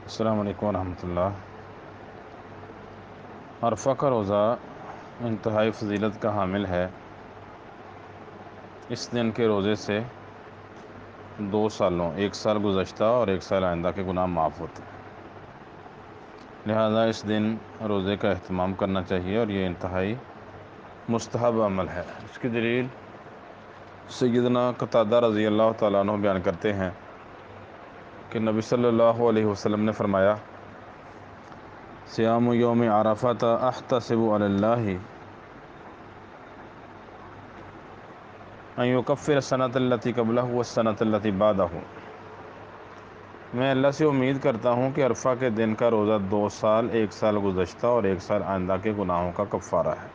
السلام علیکم ورحمۃ اللہ۔ عرفہ کا روزہ انتہائی فضیلت کا حامل ہے۔ اس دن کے روزے سے 2 سالوں، 1 سال گزشتہ اور 1 سال آئندہ کے گناہ معاف ہوتے ہیں۔ لہذا اس دن روزے کا اہتمام کرنا چاہیے اور یہ انتہائی مستحب عمل ہے۔ اس کی دلیل سیدنا قتادہ رضی اللہ تعالیٰ عنہ بیان کرتے ہیں کہ نبی صلی اللہ علیہ وسلم نے فرمایا، صیام یوم عرفۃ احتسب علی اللہ ان یکفر السنۃ التی قبلہ والسنۃ التی بعدہ۔ میں اللہ سے امید کرتا ہوں کہ عرفہ کے دن کا روزہ 2 سال، 1 سال گزشتہ اور 1 سال آئندہ کے گناہوں کا کفارہ ہے۔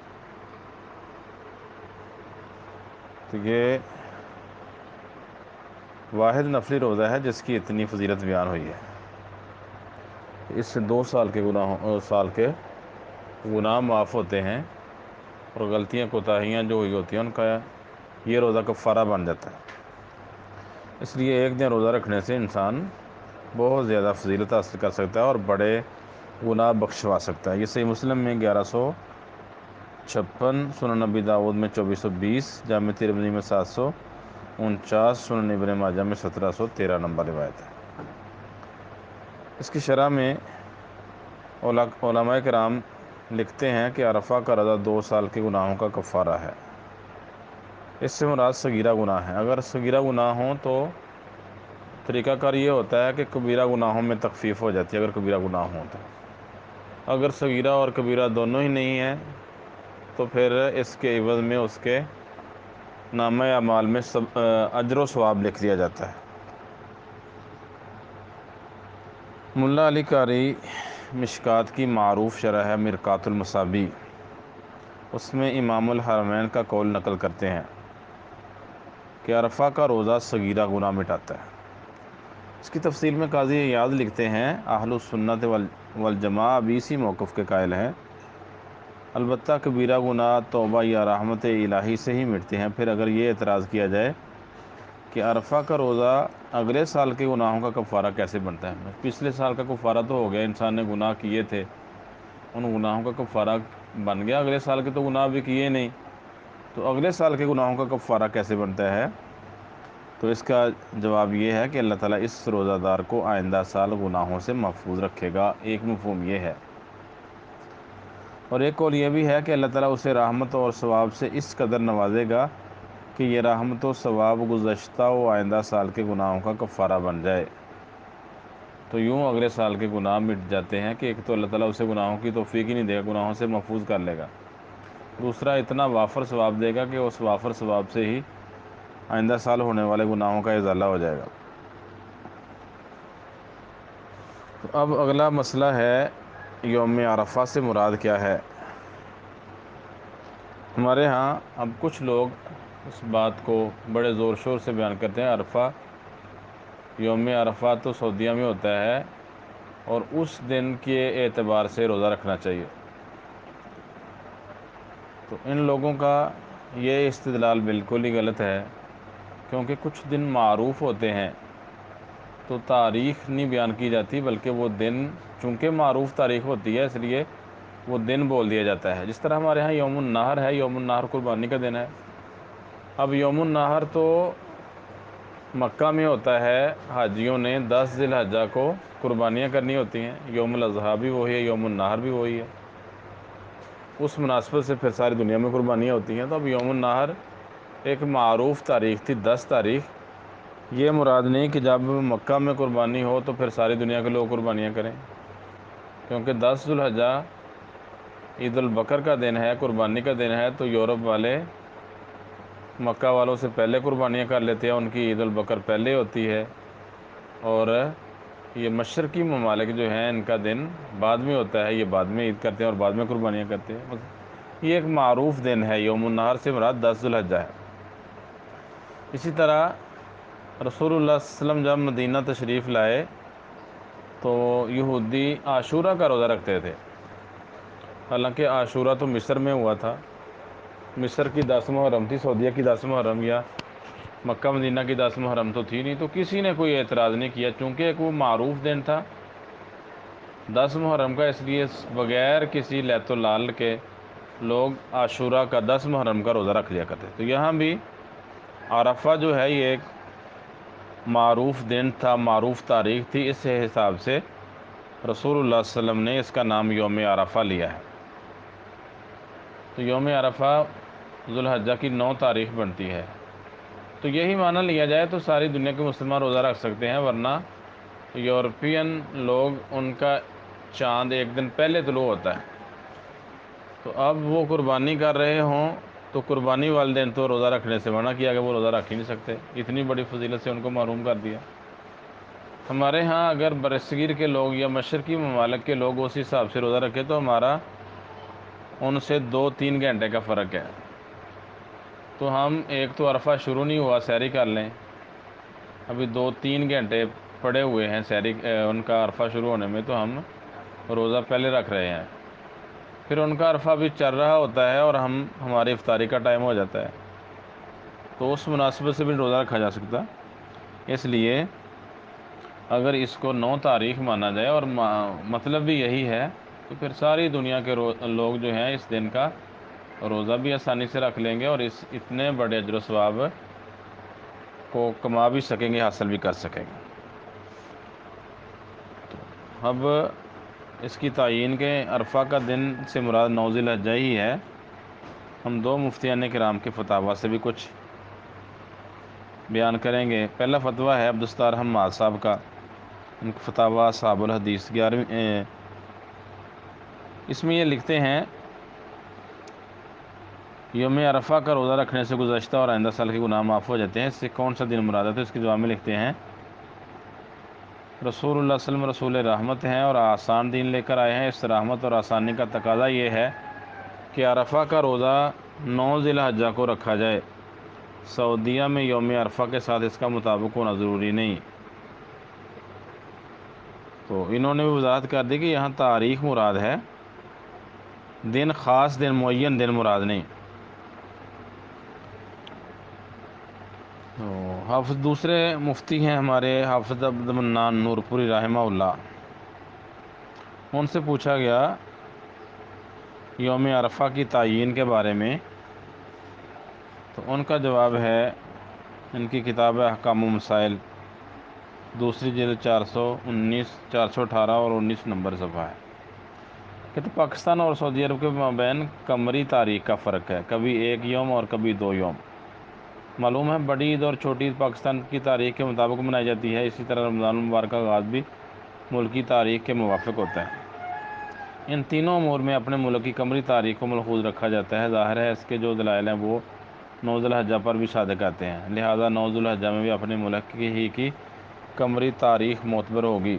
تو یہ واحد نفلی روزہ ہے جس کی اتنی فضیلت بیان ہوئی ہے۔ اس سے 2 سال کے گناہ معاف ہوتے ہیں اور غلطیاں کوتاہیاں جو ہوئی ہوتی ہیں ان کا یہ روزہ کفارہ بن جاتا ہے۔ اس لیے ایک دن روزہ رکھنے سے انسان بہت زیادہ فضیلت حاصل کر سکتا ہے اور بڑے گناہ بخشوا سکتا ہے۔ یہ صحیح مسلم میں 1156، سنن نبی داؤد میں 2420، جامع ترمذی میں 749، سنن ابن ماجہ میں 1713 نمبر روایت ہے۔ اس کی شرح میں علماء کرام لکھتے ہیں کہ عرفہ کا روزہ 2 سال کے گناہوں کا کفارہ ہے۔ اس سے مراد صغیرہ گناہ ہے۔ اگر صغیرہ گناہ ہوں تو طریقہ کار یہ ہوتا ہے کہ کبیرہ گناہوں میں تخفیف ہو جاتی ہے اگر کبیرہ گناہ ہوں تو۔ اگر صغیرہ اور کبیرہ دونوں ہی نہیں ہیں تو پھر اس کے عوض میں اس کے نامہ اعمال میں اجر و ثواب لکھ دیا جاتا ہے۔ ملا علی قاری مشکات کی معروف شرح ہے مرقات المصابیح، اس میں امام الحرمین کا قول نقل کرتے ہیں کہ عرفہ کا روزہ صغیرہ گناہ مٹاتا ہے۔ اس کی تفصیل میں قاضی عیاض لکھتے ہیں، اہل السنت والجماعہ بھی اسی موقف کے قائل ہیں، البتہ کبیرہ گناہ توبہ یا رحمت الہی سے ہی مٹتے ہیں۔ پھر اگر یہ اعتراض کیا جائے کہ عرفہ کا روزہ اگلے سال کے گناہوں کا کفارہ کیسے بنتا ہے؟ پچھلے سال کا کفارہ تو ہو گیا، انسان نے گناہ کیے تھے، ان گناہوں کا کفارہ بن گیا، اگلے سال کے تو گناہ بھی کیے نہیں، تو اگلے سال کے گناہوں کا کفارہ کیسے بنتا ہے؟ تو اس کا جواب یہ ہے کہ اللہ تعالیٰ اس روزہ دار کو آئندہ سال گناہوں سے محفوظ رکھے گا۔ ایک مفہوم یہ ہے، اور ایک قول یہ بھی ہے کہ اللہ تعالیٰ اسے رحمت اور ثواب سے اس قدر نوازے گا کہ یہ رحمت و ثواب گزشتہ و آئندہ سال کے گناہوں کا کفارہ بن جائے۔ تو یوں اگلے سال کے گناہ مٹ جاتے ہیں کہ ایک تو اللہ تعالیٰ اسے گناہوں کی توفیق ہی نہیں دے گا، گناہوں سے محفوظ کر لے گا، دوسرا اتنا وافر ثواب دے گا کہ اس وافر ثواب سے ہی آئندہ سال ہونے والے گناہوں کا ازالہ ہو جائے گا۔ تو اب اگلا مسئلہ ہے یوم عرفہ سے مراد کیا ہے؟ ہمارے ہاں اب کچھ لوگ اس بات کو بڑے زور شور سے بیان کرتے ہیں، عرفہ، یوم عرفہ تو سعودیہ میں ہوتا ہے اور اس دن کے اعتبار سے روزہ رکھنا چاہیے۔ تو ان لوگوں کا یہ استدلال بالکل ہی غلط ہے، کیونکہ کچھ دن معروف ہوتے ہیں تو تاریخ نہیں بیان کی جاتی، بلکہ وہ دن چونکہ معروف تاریخ ہوتی ہے اس لیے وہ دن بول دیا جاتا ہے۔ جس طرح ہمارے ہاں یوم النحر ہے، یوم النحر قربانی کا دن ہے۔ اب یوم النحر تو مکہ میں ہوتا ہے، حاجیوں نے 10 ذی الحجہ کو قربانیاں کرنی ہوتی ہیں، یوم الاضحیٰ بھی وہی ہے، یوم النحر بھی وہی ہے، اس مناسبت سے پھر ساری دنیا میں قربانیاں ہوتی ہیں۔ تو اب یوم النحر ایک معروف تاریخ تھی، 10 تاریخ، یہ مراد نہیں کہ جب مکہ میں قربانی ہو تو پھر ساری دنیا کے لوگ قربانیاں کریں، کیونکہ 10 ذی الحجہ عید البقر کا دن ہے، قربانی کا دن ہے، تو یورپ والے مکہ والوں سے پہلے قربانیاں کر لیتے ہیں، ان کی عید البقر پہلے ہوتی ہے، اور یہ مشرقی ممالک جو ہیں ان کا دن بعد میں ہوتا ہے، یہ بعد میں عید کرتے ہیں اور بعد میں قربانیاں کرتے ہیں۔ یہ ایک معروف دن ہے، یوم النحر سے مراد 10 ذی الحجہ ہے۔ اسی طرح رسول اللہ صلی اللہ علیہ وسلم جب مدینہ تشریف لائے تو یہودی عاشورہ کا روزہ رکھتے تھے، حالانکہ عاشورہ تو مصر میں ہوا تھا، مصر کی 10 محرم تھی، سعودیہ کی 10 محرم یا مکہ مدینہ کی 10 محرم تو تھی نہیں، تو کسی نے کوئی اعتراض نہیں کیا، چونکہ ایک وہ معروف دن تھا 10 محرم کا اس لیے بغیر کسی لیت لال کے لوگ عاشورہ کا 10 محرم کا روزہ رکھ لیا کرتے. تو یہاں بھی عرفہ جو ہے یہ ایک معروف دن تھا، معروف تاریخ تھی، اس حساب سے رسول اللہ صلی اللہ علیہ وسلم نے اس کا نام یوم عرفہ لیا ہے. تو یوم عرفہ ذوالحجہ کی 9 تاریخ بنتی ہے. تو یہی معنی لیا جائے تو ساری دنیا کے مسلمان روزہ رکھ سکتے ہیں، ورنہ یورپین لوگ ان کا چاند ایک دن پہلے طلوع ہوتا ہے. تو اب وہ قربانی کر رہے ہوں تو قربانی والدین تو روزہ رکھنے سے منع کیا کہ وہ روزہ رکھ ہی نہیں سکتے، اتنی بڑی فضیلت سے ان کو محروم کر دیا. ہمارے ہاں اگر برصغیر کے لوگ یا مشرقی ممالک کے لوگ اس حساب سے روزہ رکھے تو ہمارا ان سے 2-3 گھنٹے کا فرق ہے. تو ہم ایک تو عرفہ شروع نہیں ہوا، سحری کر لیں، ابھی 2-3 گھنٹے پڑے ہوئے ہیں سحری ان کا عرفہ شروع ہونے میں، تو ہم روزہ پہلے رکھ رہے ہیں. پھر ان کا عرفہ بھی چل رہا ہوتا ہے اور ہماری افطاری کا ٹائم ہو جاتا ہے، تو اس مناسبت سے بھی روزہ رکھا جا سکتا. اس لیے اگر اس کو 9 تاریخ مانا جائے اور مطلب بھی یہی ہے، تو پھر ساری دنیا کے لوگ جو ہیں اس دن کا روزہ بھی آسانی سے رکھ لیں گے اور اس اتنے بڑے اجر و ثواب کو کما بھی سکیں گے، حاصل بھی کر سکیں گے. اب اس کی تعین کے عرفہ کا دن سے مراد 9 ذی الحجہ ہی ہے. ہم 2 مفتیان کرام کے فتاویٰ سے بھی کچھ بیان کریں گے. پہلا فتویٰ ہے عبدالستار حماد صاحب کا، ان کا فتاویٰ اصحاب الحدیث 11، اس میں یہ لکھتے ہیں یوم عرفہ کا روزہ رکھنے سے گزشتہ اور آئندہ سال کے گناہ معاف ہو جاتے ہیں. اس سے کون سا دن مراد ہے؟ تو اس کے جواب میں لکھتے ہیں رسول اللہ صلی اللہ علیہ وسلم رسول رحمت ہیں اور آسان دین لے کر آئے ہیں. اس رحمت اور آسانی کا تقاضا یہ ہے کہ عرفہ کا روزہ 9 ذی الحجہ کو رکھا جائے. سعودیہ میں یوم عرفہ کے ساتھ اس کا مطابق ہونا ضروری نہیں. تو انہوں نے بھی وضاحت کر دی کہ یہاں تاریخ مراد ہے، دن خاص دن معین دن مراد نہیں. تو حافظ دوسرے مفتی ہیں ہمارے حافظ عبد المنان نور پوری رحمہ اللہ، ان سے پوچھا گیا یوم عرفہ کی تعیین کے بارے میں، تو ان کا جواب ہے ان کی کتاب احکام و مسائل، دوسری جلد 418 اور 19 نمبر صفحہ ہے کہ تو پاکستان اور سعودی عرب کے مابین قمری تاریخ کا فرق ہے، کبھی 1 یوم اور کبھی 2 یوم. معلوم ہے بڑی عید اور چھوٹی عید پاکستان کی تاریخ کے مطابق منائی جاتی ہے. اسی طرح رمضان المبارک کا آغاز بھی ملکی تاریخ کے موافق ہوتا ہے. ان تینوں امور میں اپنے ملک کی قمری تاریخ کو ملحوظ رکھا جاتا ہے. ظاہر ہے اس کے جو دلائل ہیں وہ 9 ذی الحجہ پر بھی صادق آتے ہیں، لہذا 9 ذی الحجہ میں بھی اپنے ملک کی قمری تاریخ معتبر ہوگی.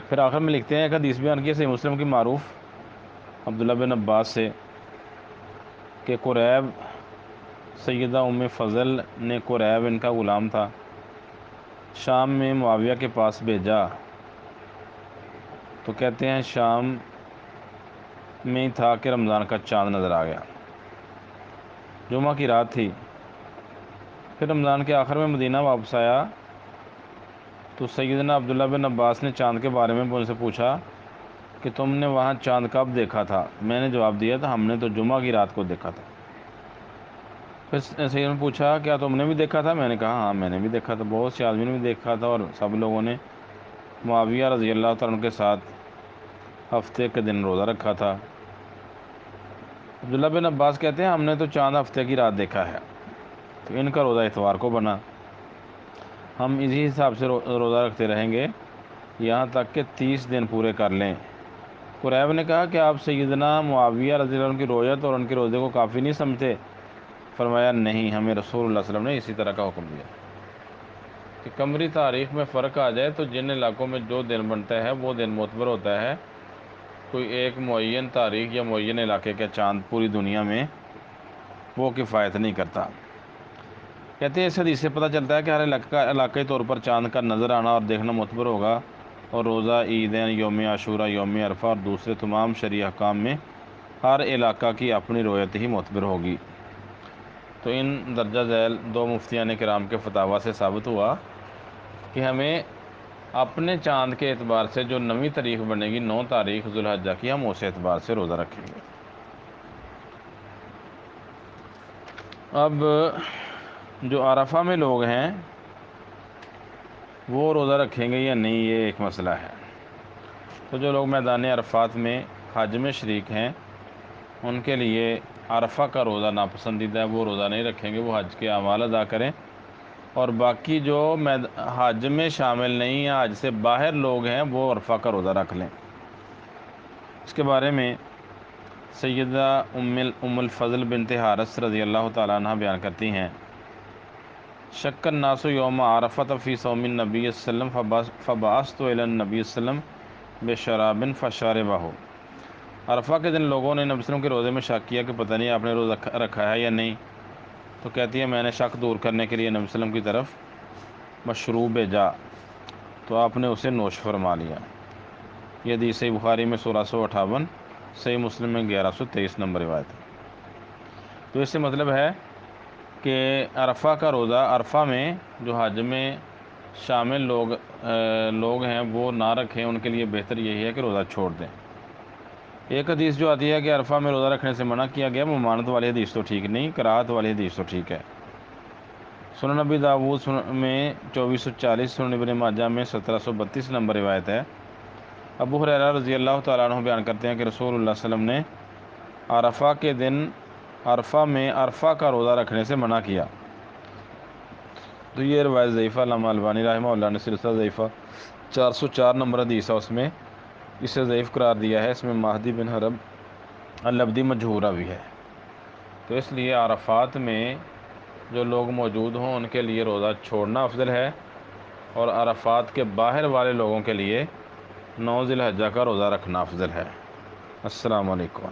پھر آخر میں لکھتے ہیں ایک حدیث بیان کی صحیح مسلم کی معروف عبداللہ بن عباس سے کہ قریب سیدہ ام فضل نے، قریب ان کا غلام تھا، شام میں معاویہ کے پاس بھیجا. تو کہتے ہیں شام میں ہی تھا کہ رمضان کا چاند نظر آ گیا، جمعہ کی رات تھی. پھر رمضان کے آخر میں مدینہ واپس آیا تو سیدنا عبداللہ بن عباس نے چاند کے بارے میں ان سے پوچھا کہ تم نے وہاں چاند کب دیکھا تھا؟ میں نے جواب دیا تھا ہم نے تو جمعہ کی رات کو دیکھا تھا. پھر سیدنا نے پوچھا کیا تم نے بھی دیکھا تھا؟ میں نے کہا ہاں میں نے بھی دیکھا تھا، بہت سے آدمی نے بھی دیکھا تھا اور سب لوگوں نے معاویہ رضی اللہ تعالیٰ عنہ کے ساتھ ہفتے کے دن روزہ رکھا تھا. عبداللہ بن عباس کہتے ہیں ہم نے تو چاند ہفتے کی رات دیکھا ہے، تو ان کا روزہ اتوار کو بنا. ہم اسی حساب سے روزہ رکھتے رہیں گے یہاں تک کہ 30 دن پورے کر لیں. قریب نے کہا کہ آپ سیدنا معاویہ رضی اللہ عنہ کی رویت اور ان کے روزے کو کافی نہیں سمجھتے؟ فرمایا نہیں، ہمیں رسول اللہ صلی اللہ علیہ وسلم نے اسی طرح کا حکم دیا کہ قمری تاریخ میں فرق آ جائے تو جن علاقوں میں جو دن بنتا ہے وہ دن معتبر ہوتا ہے. کوئی ایک معین تاریخ یا معین علاقے کا چاند پوری دنیا میں وہ کفایت نہیں کرتا. کہتے ہیں اس حدیث سے پتہ چلتا ہے کہ ہر علاقائی طور پر چاند کا نظر آنا اور دیکھنا معتبر ہوگا، اور روزہ، عیدین، یوم عاشورہ، یوم عرفہ اور دوسرے تمام شرعی احکام میں ہر علاقہ کی اپنی رویت ہی معتبر ہوگی. تو ان درجہ ذیل 2 مفتیان کرام کے فتاویٰ سے ثابت ہوا کہ ہمیں اپنے چاند کے اعتبار سے جو 9ویں تاریخ بنے گی 9 تاریخ ذو الحجہ کی، ہم اس اعتبار سے روزہ رکھیں گے۔ اب جو عرفہ میں لوگ ہیں وہ روزہ رکھیں گے یا نہیں، یہ ایک مسئلہ ہے۔ تو جو لوگ میدان عرفات میں حج میں شریک ہیں ان کے لیے عرفہ کا روزہ ناپسندیدہ ہے، وہ روزہ نہیں رکھیں گے، وہ حج کے اعمال ادا کریں۔ اور باقی جو حج میں شامل نہیں یا حج سے باہر لوگ ہیں وہ عرفہ کا روزہ رکھ لیں۔ اس کے بارے میں سیدہ ام الفضل بنت حارث رضی اللہ تعالیٰ عنہ بیان کرتی ہیں، شک الناس یوم عرفۃ فی صوم النبی صلی اللہ علیہ وسلم فبعثت الی النبی صلی اللہ علیہ وسلم بشراب فشربہ۔ عرفہ کے دن لوگوں نے نبی صلی اللہ علیہ وسلم کے روزے میں شک کیا کہ پتہ نہیں آپ نے روزہ رکھا ہے یا نہیں، تو کہتی ہے میں نے شک دور کرنے کے لیے نبی صلی اللہ علیہ وسلم کی طرف مشروب بھیجا تو آپ نے اسے نوش فرما لیا۔ یہ حدیث صحیح بخاری میں 1658، صحیح مسلم میں 1123 نمبر روایت ہے۔ تو اس سے مطلب ہے کہ عرفہ کا روزہ، عرفہ میں جو حج میں شامل لوگ ہیں وہ نہ رکھیں، ان کے لیے بہتر یہی ہے کہ روزہ چھوڑ دیں۔ ایک حدیث جو آتی ہے کہ عرفہ میں روزہ رکھنے سے منع کیا گیا، ممانعت والی حدیث تو ٹھیک نہیں، کراہت والی حدیث تو ٹھیک ہے۔ سنن ابی داؤد میں 2440، سنن ابن ماجہ میں 1732 نمبر روایت ہے۔ ابو ہریرہ رضی اللہ تعالیٰ عنہ بیان کرتے ہیں کہ رسول اللہ صلی اللہ علیہ وسلم نے عرفہ کے دن عرفہ میں عرفہ کا روزہ رکھنے سے منع کیا۔ تو یہ روایت ضعیفہ، علامہ البانی رحمہ اللہ نے سلسلہ ضعیفہ 404 نمبر حدیث ہے، اس میں اسے ضعیف قرار دیا ہے۔ اس میں مہدی بن حرب العبدی مجہور راوی ہے۔ تو اس لیے عرفات میں جو لوگ موجود ہوں ان کے لیے روزہ چھوڑنا افضل ہے، اور عرفات کے باہر والے لوگوں کے لیے 9 ذی الحجہ کا روزہ رکھنا افضل ہے۔ السلام علیکم۔